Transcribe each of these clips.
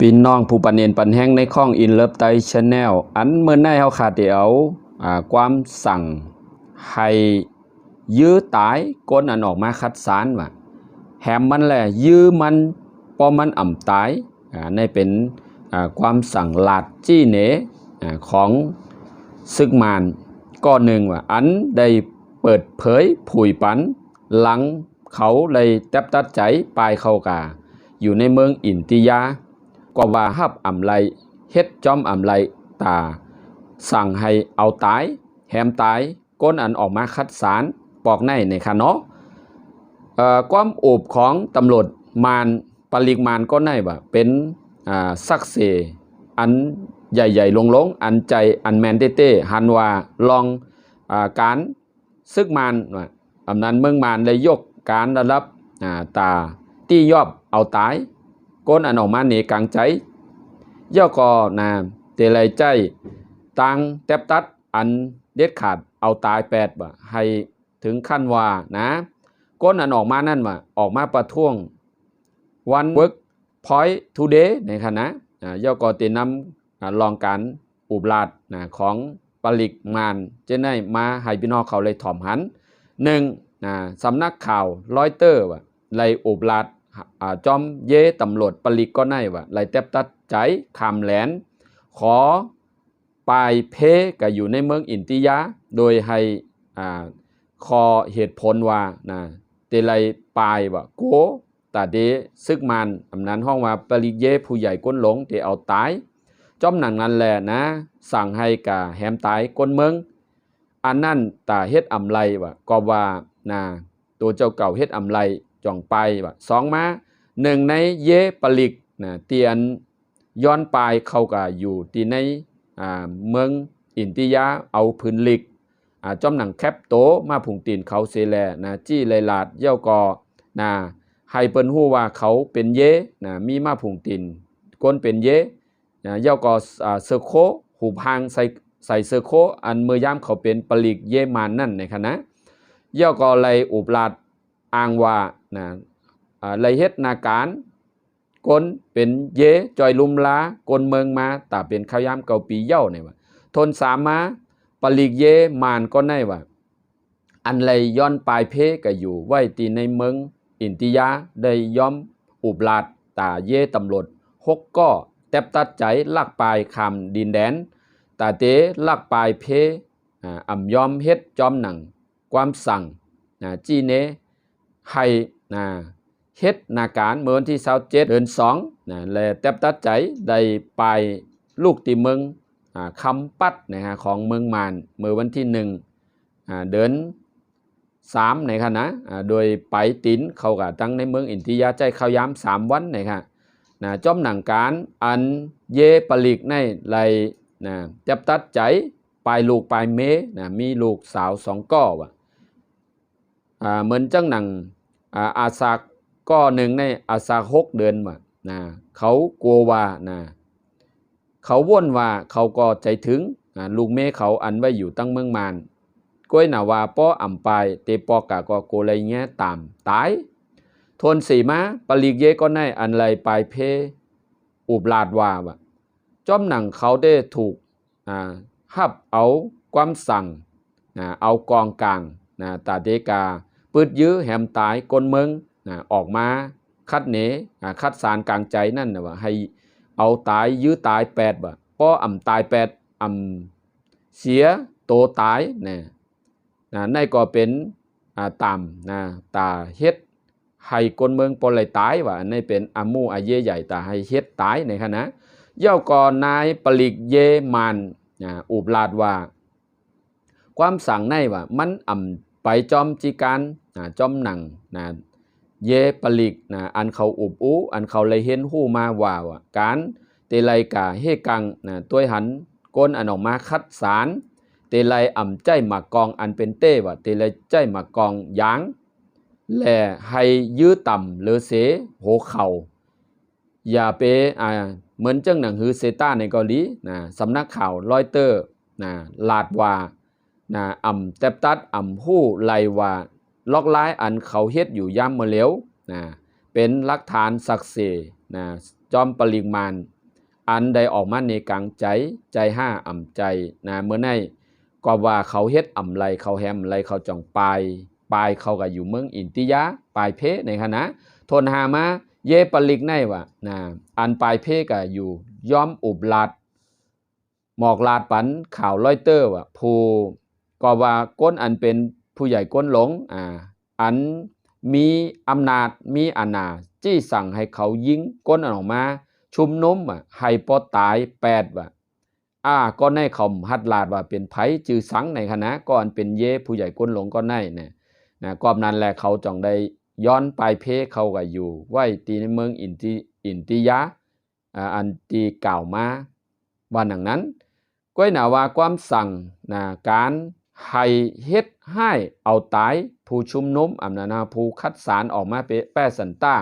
พี่น้องผู้ปันเนียนปันแห้งในข้องอินเลิฟไตชาแนลอันเมื่อในเฮาขาดเดียวความสั่งให้ยื้อตายก้นอันออกมาคัดสารว่าแหมมันแหละยื้อมันพอมันอ่ำตายในเป็นความสั่งหลาดจี้เหนของซึกมานก้อนหนึ่งว่าอันได้เปิดเผยผุยปันหลังเขาเลยแทบตัดใจปลายเข้ากาอยู่ในเมืองอินติยาก็ว่าฮับอ่ำไรเฮ็ดจอมอ่ำไรตาสั่งให้เอาตายแหมตายก้นอันออกมาคัดสารปอกในค่ะเนาะความโอบของตำรวจมารปริกมารก็ได้ว่าเป็นซักเซอันใหญ่ๆลงอันใจอันแมนเต้หันว่าลองการซึกมารอำนั้นเมืองมารเลยยกการระดับตาที่ยอบเอาตายก้นอันออกมาเหนกลางใจย่อก็เตลัยใจตังแทบตัดอันเด็ดขาดเอาตาย8ว่าให้ถึงขั้นว่าก้นอันออกมานั่นว่าออกมาประท้วงวันเวิร์กพอยต์ทูเดย์ในคณะย่อก็เตนำลองการอุบลาดของปริกมานเจนได้มาให้พี่น้องเขาเลยถ่อมหัน1สำนักข่าวรอยเตอร์ว่าเลยอุบลาดจอมเย่ตำรวจปริกก็ได้ว่าเลยแทบตัดใจคำแหลนขอปลายเพก็อยู่ในเมืองอินติยาโดยให้คอเหตุผลว่าเตลัยปลายว่าโกตาเดซึกมันอำนั้นห้องว่าปริเยผู้ใหญ่ก้นหลงเตเอาตายจอมหนังนั้นแหละสั่งให้กะแหมตายก้นเมืองอันนั้นตาเฮ็ดอำไรว่าก็ว่าตัวเจ้าเก่าเฮ็ดอำไรจ่องไปว่า2มา1ในเยปริกเตียนย้อนปลายเขาก็อยู่ที่ในเมืองอินติยาเอาพื้นลิกจอมหนังแคปโตมาผุงตีนเขาเซแลจี้ไลลาดเย่าก็ให้เปิ้นฮู้ว่าเขาเป็นเยมีมาผุงตีนก้นเป็นเยเย่าก็เซอร์โคหูพางใส่เซอร์โคอันเมื่อยามเขาเป็นปริกเยมานนั่นในคณะเย่าก็เลยอุบลาดอ้างว่าเลยเฮ็ดนาการก้นเป็นเยจอยลุมลาก้นเมืองมาตาเป็นข้าวยามเก่าปีเย่าเนี่ยว่าทนสามมาปริกเยมานก็ได้ว่าอันเลยย้อนปลายเพก็อยู่ไว้ตีในเมืองอินติยาได้ย้อมอุบลาดตาเยตำรวจ6ก็แทบตัดใจลักปลายคำดินแดนตาเตลักปลายเพอ่ำยอมเฮ็ดจอมหนังความสั่งจีเนให้เฮ็ดนาการเมื่อวันที่27เดือน2และแทบตัดใจได้ไปลูกตีเมืองคำปัดของเมืองมานเมื่อวันที่1เดือน3ในค่ะโดยไปตินเขาก็ตั้งในเมืองอินทิยาใจข้าวยาม3วันค่ะจอมหนังการอันเยปลิกในไรจับตัดใจปลายลูกปลายเมมีลูกสาว2ก้อว่ะเหมือนจังหนังอาสากก้อหนึ่งในอาสาก6เดือนว่ะเขากลัวว่าเขาว่นว่าเขาก็ใจถึงลูกเมเขาอันไว้อยู่ตั้งเมืองมานก้อยว่าป้ออ่ำปลายเตปอกะก็โกเลยเงี้ยตามตายทนสีมาปลิกเยก็ได้อันไรปลายเพอุบลาดว่าจอมหนังเขาได้ถูกฮับเอาความสั่งเอากองกลางตาเดกาปืดยื้อแหมตายก้นเมืองออกมาคัดเหนคัดสารกลางใจนั่นว่าให้เอาตายยื้อตาย8บ่ป้ออ่ำตาย8อ่ำเสียโตตายในก็เป็นตามตาเฮ็ดให้คนเมืองปล่อยตายว่าในเป็นอามูอาเยใหญ่ตาให้เฮ็ดตายในคณะเย่าก่อนายปลิกเยมานอุบลาดว่าความสั่งในว่ามันอ่ำไปจอมจีการจอมหนังเยปลิกอันเขาอุบอู้อันเขาเลยเห็นหู้มาว่าการเตไลกาเฮกังตัวหันก้นอันออกมาคัดสารเตไลอ่ำใจหมากกองอันเป็นเต้ว่าเตไลใจหมากกองยางแหล่ให้ยื้อต่ำหรือเสโหเข่าอย่าไปเหมือนจังหนังฮือเซต้าในเกาหลีสำนักข่าวรอยเตอร์ลาดว่าอ่ำแทบตัดอ่ำหู้ไลว่าล็อกไล่อันเขาเฮ็ดอยู่ย่ำเมื่อเลี้ยวเป็นหลักฐานศักดิ์สิทธิ์ จอมปริมาณอันใดออกมาในกลางใจใจห้าอ่ำใจนะเมื่อในก็ว่าเขาเฮ็ดอ่ำไรเขาแฮมไรเขาจ่องปลายเขาก็อยู่เมืองอินติยะปลายเพในคณะทนหามาเยปลิกในว่านะอันปลายเพก็อยู่ย้อมอุบลาดหมอกลาดปันข่าวลอยเตอร์ว่าผู้ก็ว่าก้นอันเป็นผู้ใหญ่ก้นหลงอันมีอำนาจมีอาณาจี้สั่งให้เขายิงก้นออกมาชุมนุมให้ปอตาย8ว่าก็ในเขาหัดลาดว่าเป็นไผจือสังในคณะก็อันเป็นเยผู้ใหญ่ก้นหลงก็ในเนี่ยนะกอบนั้นแหละเขาจ่องได้ย้อนปลายเพเขาก็อยู่ไว้ตีในเมืองอินติยะอันตีกล่าวมาว่าหนังนั้นก้อยหนาว่าความสั่งนะการให้เฮ็ดให้เอาตายผู้ชุมนุมอำนาจผู้คัดสารออกมาแป้สันต้า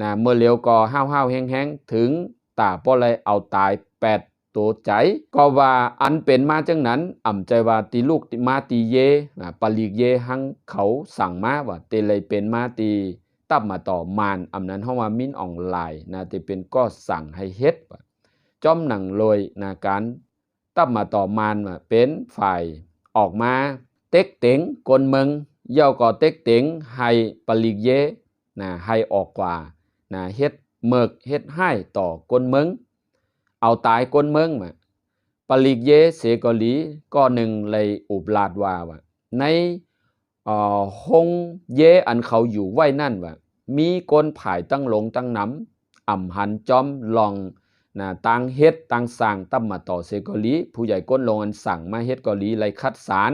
นะเมื่อเร็วก็ห้าวแห้งๆถึงตาป้อเลยเอาตาย8ตัวใจก็ว่าอันเป็นมาจังนั้นอ่ำใจว่าตีลูกมาตีเยปลีกเยหังเขาสั่งมาว่าเตเลยเป็นมาตีตับมาต่อมานอำนั้นเฮาว่ามินออนไลน์นะที่เป็นก็สั่งให้เฮ็ดจอมหนังโลยนะการตับมาต่อมานเป็นฝ่ายออกมาเต็กเต็งกลเมืองเย่าก็เต็กเต็งให้ปลีกเยนะให้ออกกว่านะเฮ็ดเมิกเฮ็ดให้ต่อกลเมืองเอาตายกลเมืองปลีกเยเสกลีก็หนึ่งเลยอุบลาดว่าในหงเยอันเขาอยู่ไว้นั่นว่ามีกลผายตั้งลงตั้งน้ำอ่ำหันจอมลองนะต่างเฮ็ดต่างสั่งตั้มมาต่อเสกลีผู้ใหญ่ก้นลงอันสั่งมาเฮ็ดกอลีไรคัดสาร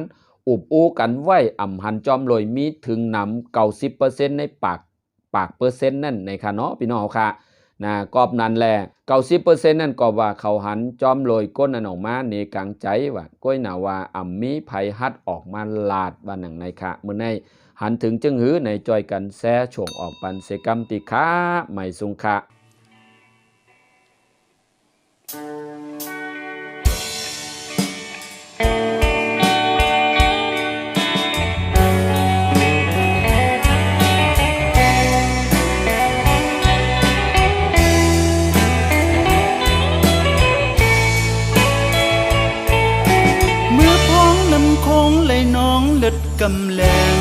อุบอู้กันไว้อ่ำหันจอมลอยมีถึงนำ90%ในปากเปอร์เซ็นต์นั่นในค่ะเนาะพี่น้องค่ะนะกอบนั้นแหละ90%นั่นก็ว่าเขาหันจอมลอยก้นอันออกมาในกลางใจว่าก้อยหนาว่าอ่ำมีไผฮัดออกมาลาดบ้านหนังในค่ะเมื่อในหันถึงจึงหือในจอยกันแซ่ช่วงออกปันเสกรรมติค้าไม่สุงค่ะคงเลยน้องเลือดกำแลง